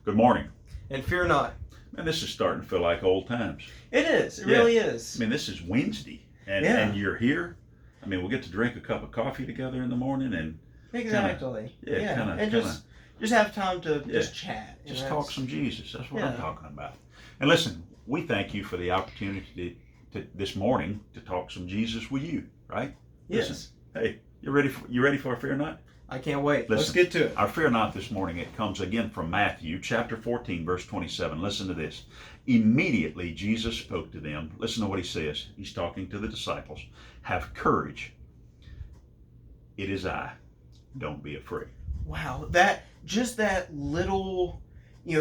Good morning. And fear not. Man, this is starting to feel like old times. It is. It really is. I mean, this is Wednesday, and you're here. I mean, we'll get to drink a cup of coffee together in the morning, and Exactly. and just have time to just chat. Just talk some Jesus. That's what I'm talking about. And listen, we thank you for the opportunity to this morning to talk some Jesus with you, right? Yes. Listen, hey, you ready for a Fear Not? I can't wait. Listen, Let's get to it. Our Fear Not this morning, it comes again from Matthew chapter 14, verse 27. Listen to this. Immediately Jesus spoke to them. Listen to what he says. He's talking to the disciples. Have courage. It is I. Don't be afraid. Wow, that little,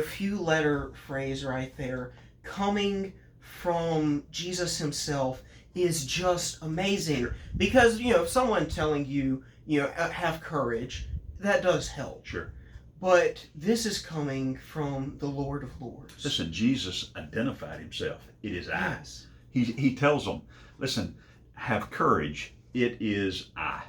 few letter phrase right there, coming from Jesus himself, is just amazing. Sure. Because if someone telling you, have courage, that does help. Sure. But this is coming from the Lord of Lords. Listen, Jesus identified himself. It is I. Yes. He tells them, listen, have courage. It is I.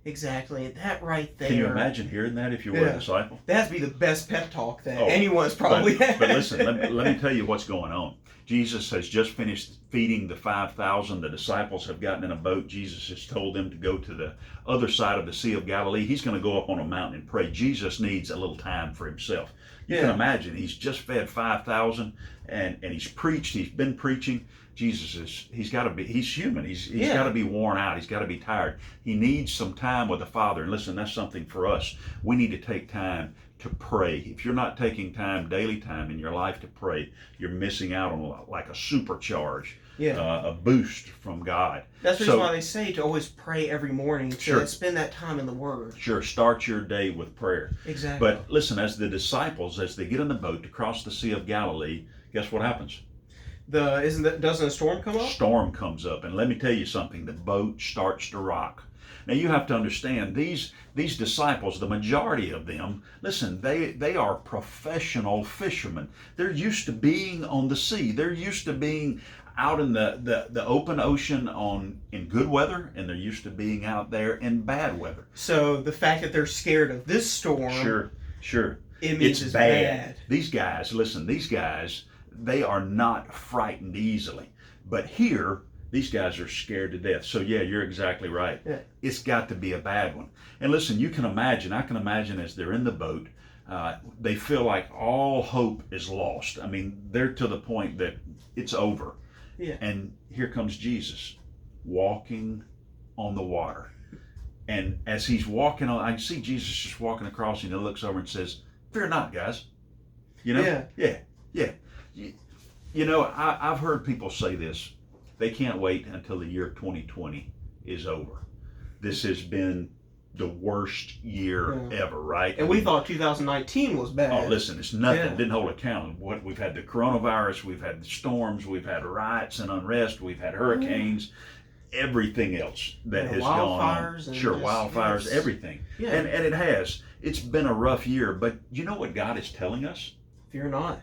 Exactly. That right there. Can you imagine hearing that if you were a disciple? That has to be the best pep talk that anyone's probably had. But listen, let me tell you what's going on. Jesus has just finished feeding the 5,000. The disciples have gotten in a boat. Jesus has told them to go to the other side of the Sea of Galilee. He's going to go up on a mountain and pray. Jesus needs a little time for himself. You can imagine, he's just fed 5,000 and he's preached. He's been preaching. He's human. He's got to be worn out. He's got to be tired. He needs some time with the Father. And listen, that's something for us. We need to take time to pray. If you're not taking daily time in your life to pray, you're missing out on like a supercharge, a boost from God. That's the reason why they say to always pray every morning, to spend that time in the Word. Sure, start your day with prayer. Exactly. But listen, as the disciples, as they get in the boat to cross the Sea of Galilee, guess what happens? Doesn't a storm come up? Storm comes up, and let me tell you something, the boat starts to rock. Now you have to understand, these disciples, the majority of them, listen, they are professional fishermen. They're used to being on the sea. They're used to being out in the open ocean in good weather, and they're used to being out there in bad weather. So the fact that they're scared of this storm, sure, it means it's bad. These guys, they are not frightened easily. But here, these guys are scared to death. So yeah, you're exactly right. Yeah. It's got to be a bad one. And listen, I can imagine as they're in the boat, they feel like all hope is lost. I mean, they're to the point that it's over. Yeah. And here comes Jesus walking on the water. And as he's walking on, I see Jesus just walking across, and he looks over and says, "Fear not, guys." Yeah. I've heard people say this. They can't wait until the year 2020 is over. This has been the worst year ever, right? And we thought 2019 was bad. Oh, listen, it's nothing. Didn't hold account of what we've had: the coronavirus, we've had the storms, we've had riots and unrest, we've had hurricanes, everything else that has gone on. Wildfires, everything. Yeah. And it has. It's been a rough year, but you know what God is telling us? Fear not.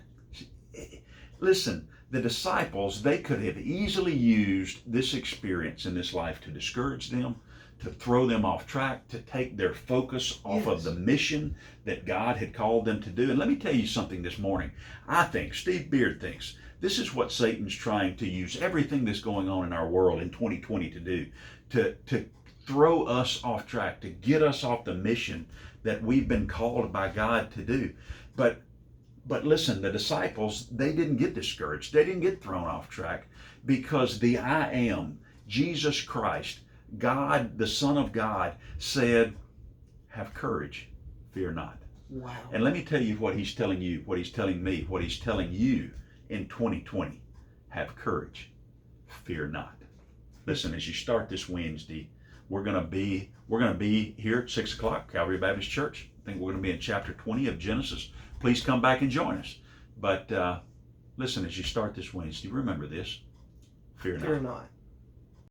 Listen, the disciples, they could have easily used this experience in this life to discourage them, to throw them off track, to take their focus off of the mission that God had called them to do. And let me tell you something this morning. I think, Steve Beard thinks, this is what Satan's trying to use everything that's going on in our world in 2020 to do, to throw us off track, to get us off the mission that we've been called by God to do. But listen, the disciples, they didn't get discouraged. They didn't get thrown off track, because the I Am, Jesus Christ, God, the Son of God, said, have courage, fear not. Wow. And let me tell you what he's telling you, what he's telling me, what he's telling you in 2020. Have courage, fear not. Listen, as you start this Wednesday, we're going to be here at 6 o'clock, Calvary Baptist Church. I think we're going to be in chapter 20 of Genesis. Please come back and join us. But listen, as you start this Wednesday, remember this: fear not. Fear not.